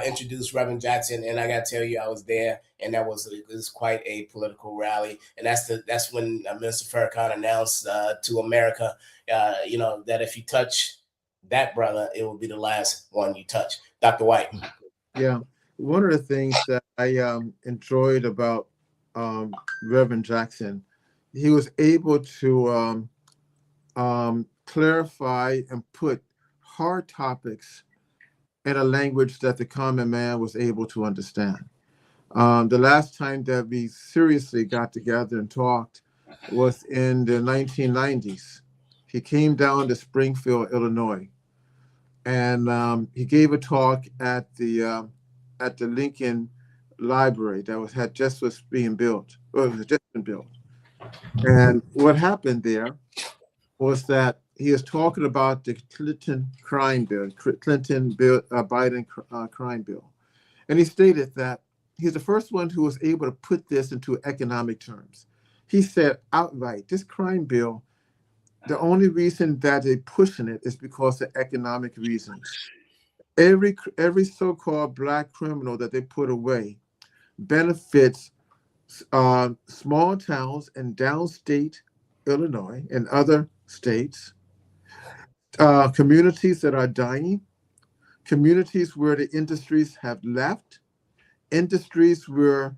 introduced Reverend Jackson. And I got to tell you, I was there, and it was quite a political rally. And that's when Minister Farrakhan announced to America, that if you touch that brother, it will be the last one you touch. Dr. White. Yeah. One of the things that I enjoyed about Reverend Jackson, he was able to clarify and put hard topics in a language that the common man was able to understand. The last time that we seriously got together and talked was in the 1990s. He came down to Springfield, Illinois, and he gave a talk at the Lincoln Library that had just been built. And what happened there was that he was talking about the Clinton crime bill, Biden crime bill. And he stated that he's the first one who was able to put this into economic terms. He said outright, this crime bill, the only reason that they're pushing it is because of economic reasons. Every so-called Black criminal that they put away benefits small towns in downstate Illinois and other states, communities that are dying, communities where the industries have left, industries where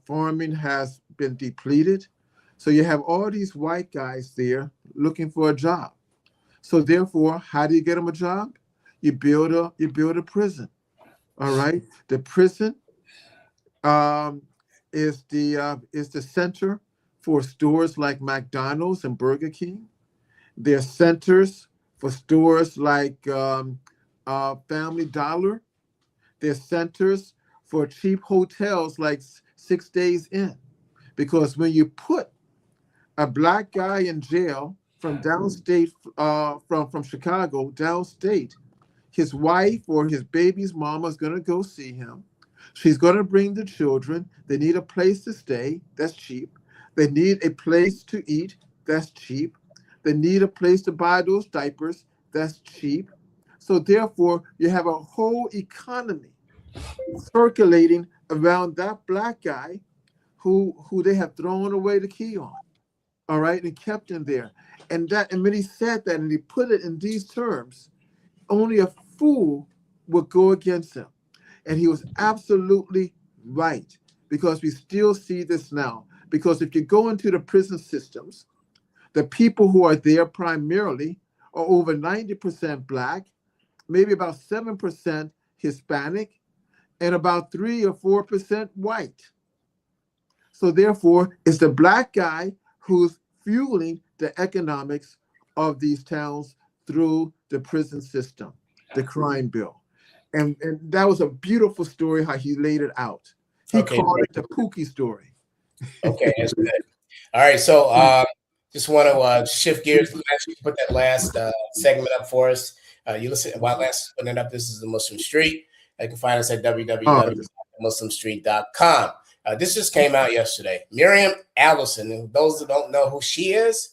farming has been depleted. So you have all these white guys there looking for a job. So therefore, how do you get them a job? You build a prison. All right. The prison is the center for stores like McDonald's and Burger King. They're centers for stores like Family Dollar. They're centers for cheap hotels like 6 Days Inn. Because when you put a Black guy in jail from downstate, from Chicago, downstate, his wife or his baby's mama is going to go see him. She's going to bring the children. They need a place to stay. That's cheap. They need a place to eat. That's cheap. They need a place to buy those diapers. That's cheap. So therefore, you have a whole economy circulating around that Black guy who they have thrown away the key on. All right, and kept him there. And when he said that and he put it in these terms, only a fool would go against him. And he was absolutely right, because we still see this now. Because if you go into the prison systems, the people who are there primarily are over 90% Black, maybe about 7% Hispanic, and about 3 or 4% white. So therefore, it's the Black guy who's fueling the economics of these towns through the prison system, the crime bill. And that was a beautiful story how he laid it out. He called it the Pookie story. Okay, that's good. All right, so Just want to shift gears. Actually, put that last segment up for us. You listen while Lance putting it up. This is the Muslim Street. You can find us at www.muslimstreet.com. This just came out yesterday. Miriam Allison, and those that don't know who she is,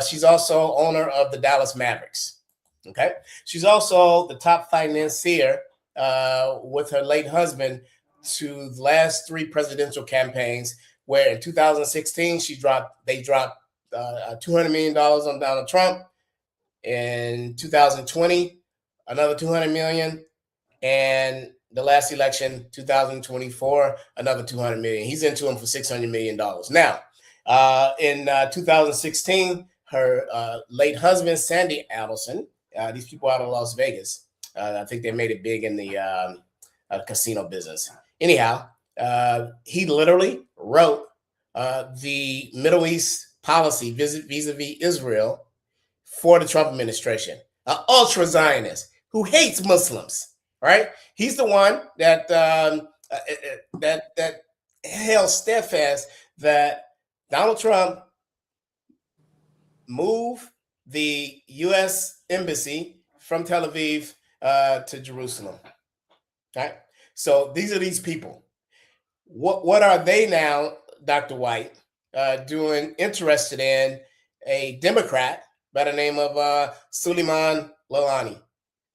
she's also owner of the Dallas Mavericks. Okay, she's also the top financier with her late husband to the last 3 presidential campaigns. Where in 2016 they dropped $200 million on Donald Trump. In 2020, another $200 million, and the last election, 2024, another $200 million. He's into him for $600 million. Now, in 2016, her late husband, Sandy Allison, these people out of Las Vegas, I think they made it big in the casino business. Anyhow, he literally wrote the Middle East policy vis-a-vis Israel for the Trump administration. An ultra-Zionist who hates Muslims, right? He's the one that that held steadfast that Donald Trump move the U.S. embassy from Tel Aviv to Jerusalem. Right? So these people. What are they now, Dr. White, doing? Interested in a Democrat by the name of Suleiman Lalani?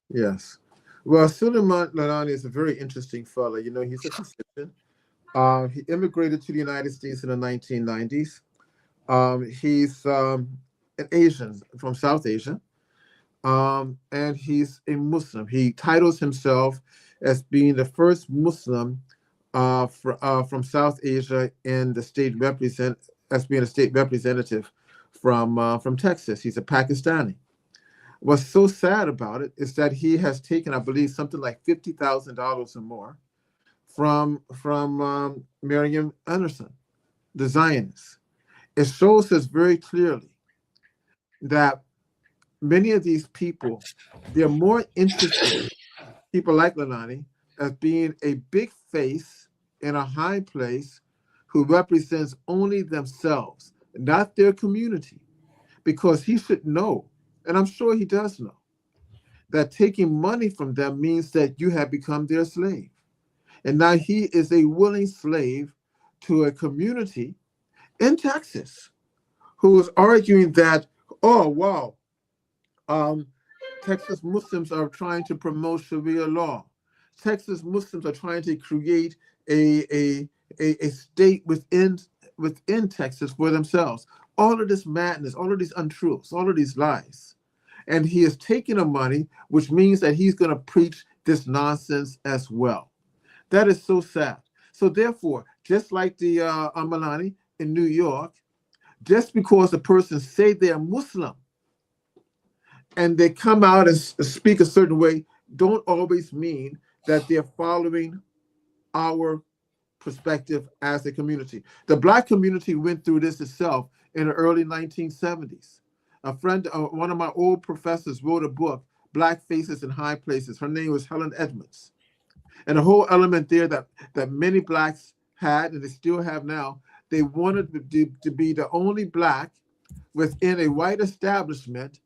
Yes. Well, Suleiman Lalani is a very interesting fellow. You know, he's a physician. He immigrated to the United States in the 1990s. He's an Asian from South Asia, and he's a Muslim. He titles himself as being the first Muslim from South Asia in the state as being a state representative from Texas. He's a Pakistani. What's so sad about it is that he has taken, I believe, something like $50,000 or more from Miriam Anderson, the Zionist. It shows us very clearly that many of these people, they're more interested, people like Lalani, as being a big face in a high place who represents only themselves, not their community, because he should know, and I'm sure he does know, that taking money from them means that you have become their slave. And now he is a willing slave to a community in Texas who is arguing that, oh, wow, Texas Muslims are trying to promote Sharia law. Texas Muslims are trying to create a state within Texas for themselves. All of this madness, all of these untruths, all of these lies. And he is taking the money, which means that he's going to preach this nonsense as well. That is so sad. So therefore, just like the Amalani in New York, just because a person say they're Muslim and they come out and speak a certain way, don't always mean that they're following our perspective as a community. The Black community went through this itself in the early 1970s. A friend, one of my old professors, wrote a book, Black Faces in High Places. Her name was Helen Edmonds. And the whole element there that many Blacks had, and they still have now, they wanted to be the only Black within a white establishment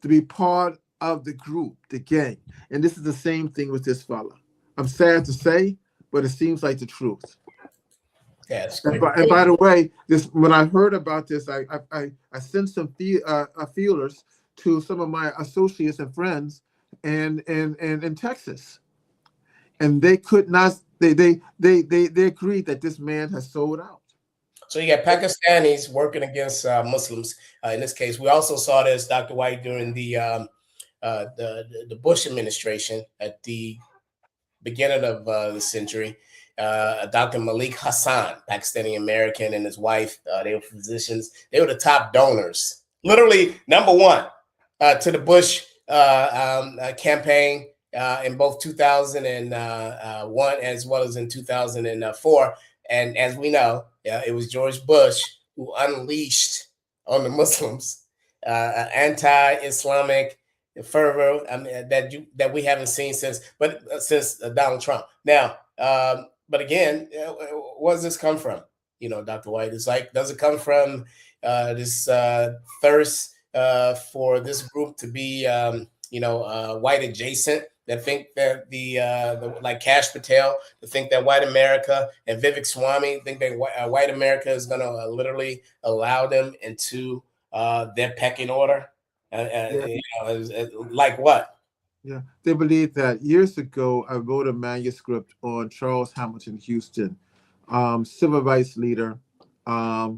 to be part of the group, the gang. And this is the same thing with this fella. I'm sad to say, but it seems like the truth. Yeah, and by the way, when I heard about this, I sent some feelers to some of my associates and friends in Texas, and they could not. They agreed that this man has sold out. So you got Pakistanis working against Muslims. In this case, we also saw this, Dr. White, during the Bush administration at the beginning of the century. Dr. Malik Hassan, Pakistani American, and his wife, they were physicians. They were the top donors, literally number one to the Bush campaign in both 2001 as well as in 2004. And as we know, it was George Bush who unleashed on the Muslims anti-Islamic fervor that we haven't seen since Donald Trump. Now, but again, where does this come from? You know, Dr. White, it's like, does it come from this thirst for this group to be, white adjacent. That think that the like Kash Patel, to think that white America and Vivek Swami think that white America is going to literally allow them into their pecking order. Like what? Yeah, they believe that. Years ago, I wrote a manuscript on Charles Hamilton Houston, civil rights leader,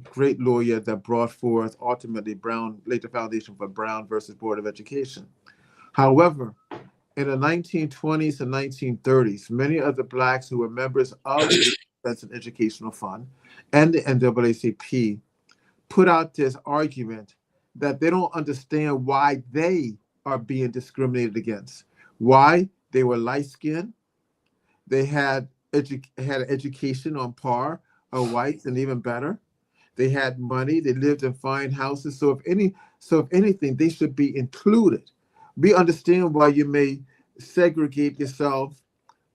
great lawyer that brought forth ultimately Brown, laid the foundation for Brown versus Board of Education. However, in the 1920s and 1930s, many of the blacks who were members of the Defense and Educational Fund and the NAACP put out this argument that they don't understand why they are being discriminated against. Why? They were light-skinned. They had education on par of whites, and even better. They had money. They lived in fine houses. So if anything, they should be included. We understand why you may segregate yourself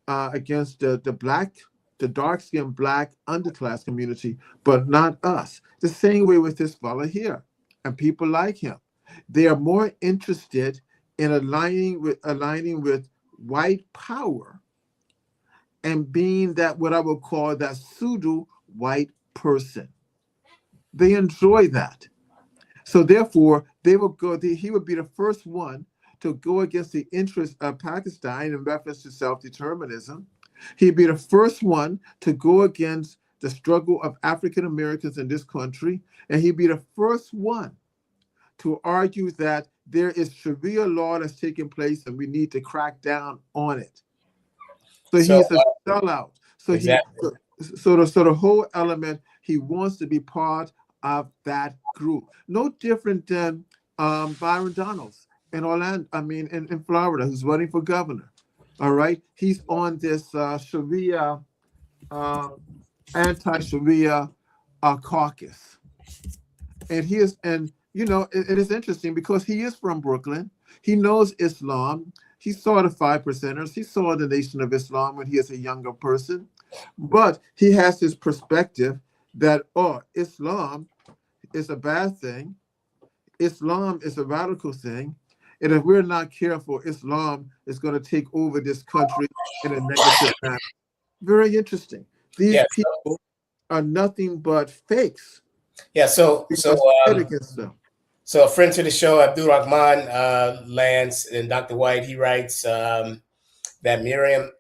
against the dark-skinned black underclass community, but not us. The same way with this fella here and people like him. They are more interested in aligning with white power and being that what I would call that pseudo white person. They enjoy that. So therefore, he would be the first one to go against the interests of Pakistan in reference to self-determinism. He'd be the first one to go against the struggle of African Americans in this country. And he'd be the first one to argue that there is Sharia law that's taking place and we need to crack down on it. So he's a sellout. So exactly. So the whole element, he wants to be part of that group. No different than Byron Donalds in Orlando, in Florida, who's running for governor. All right. He's on this Sharia, anti-Sharia caucus. And it is interesting because he is from Brooklyn. He knows Islam. He saw the 5%ers. He saw the Nation of Islam when he is a younger person. But he has this perspective that, Islam is a bad thing. Islam is a radical thing. And if we're not careful, Islam is going to take over this country in a negative manner. Very interesting. These people are nothing but fakes. Yeah, so a friend to the show, Abdul Rahman Lance, and Dr. White, he writes that Miriam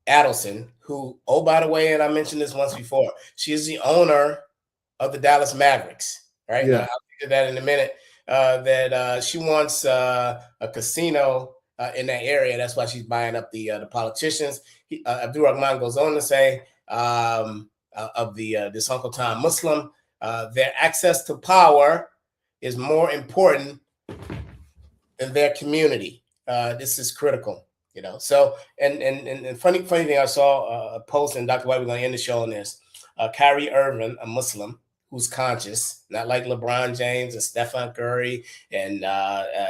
Adelson, who, oh, by the way, and I mentioned this once before, she is the owner of the Dallas Mavericks, right? Yeah. I'll get to that in a minute. That she wants a casino in that area. That's why she's buying up the politicians. Abdul Rahman goes on to say of this Uncle Tom Muslim, their access to power is more important than their community. This is critical, So and funny thing, I saw a post, and Dr. White, we're going to end the show on this. Kyrie Irving, a Muslim who's conscious, not like LeBron James and Stephen Curry, and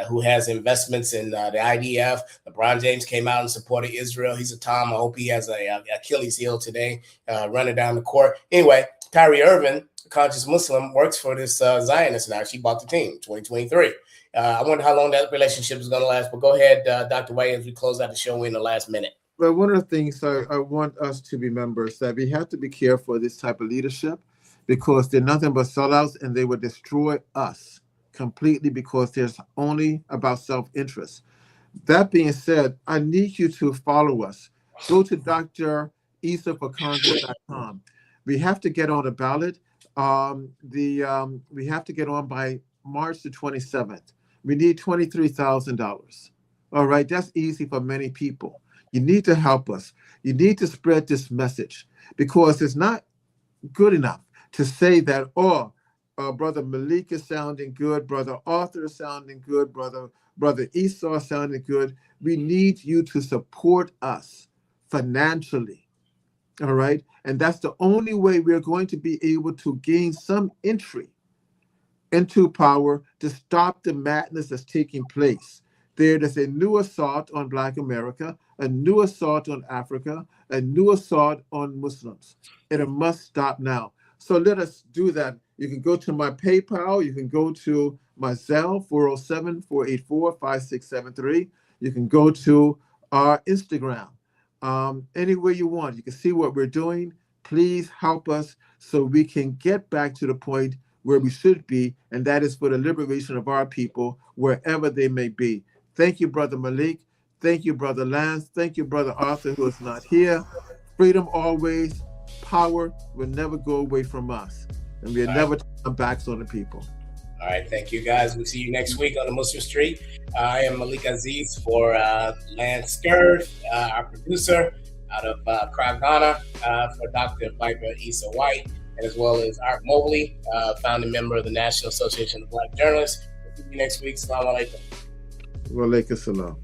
who has investments in the IDF. LeBron James came out and supported Israel. He's a Tom. I hope he has a Achilles heel today, running down the court. Anyway, Kyrie Irving, a conscious Muslim, works for this Zionist now. She bought the team 2023. I wonder how long that relationship is going to last. But go ahead, Dr. White, as we close out the show in the last minute. Well, one of the things I want us to remember is that we have to be careful of this type of leadership, because they're nothing but sellouts, and they will destroy us completely because they're only about self-interest. That being said, I need you to follow us. Go to drisa4congress.com. We have to get on the ballot. We have to get on by March the 27th. We need $23,000. All right, that's easy for many people. You need to help us. You need to spread this message, because it's not good enough to say that, Brother Malik is sounding good, Brother Arthur is sounding good, Brother Esau is sounding good. We need you to support us financially, all right? And that's the only way we're going to be able to gain some entry into power to stop the madness that's taking place. There is a new assault on Black America, a new assault on Africa, a new assault on Muslims, and it must stop now. So let us do that. You can go to my PayPal. You can go to my Zelle, 407-484-5673. You can go to our Instagram. Anywhere you want. You can see what we're doing. Please help us so we can get back to the point where we should be, and that is for the liberation of our people, wherever they may be. Thank you, Brother Malik. Thank you, Brother Lance. Thank you, Brother Arthur, who is not here. Freedom always. Power will never go away from us, and we'll never turn our backs on the people. All right, thank you, guys. We'll see you next week on the Muslim Street. I am Malik Aziz for Lance Skird, our producer out of Accra, Ghana, for Dr. Viper Issa White, and as well as Art Mobley, founding member of the National Association of Black Journalists. We'll see you next week. Assalamu alaikum. Wa alaikum salam.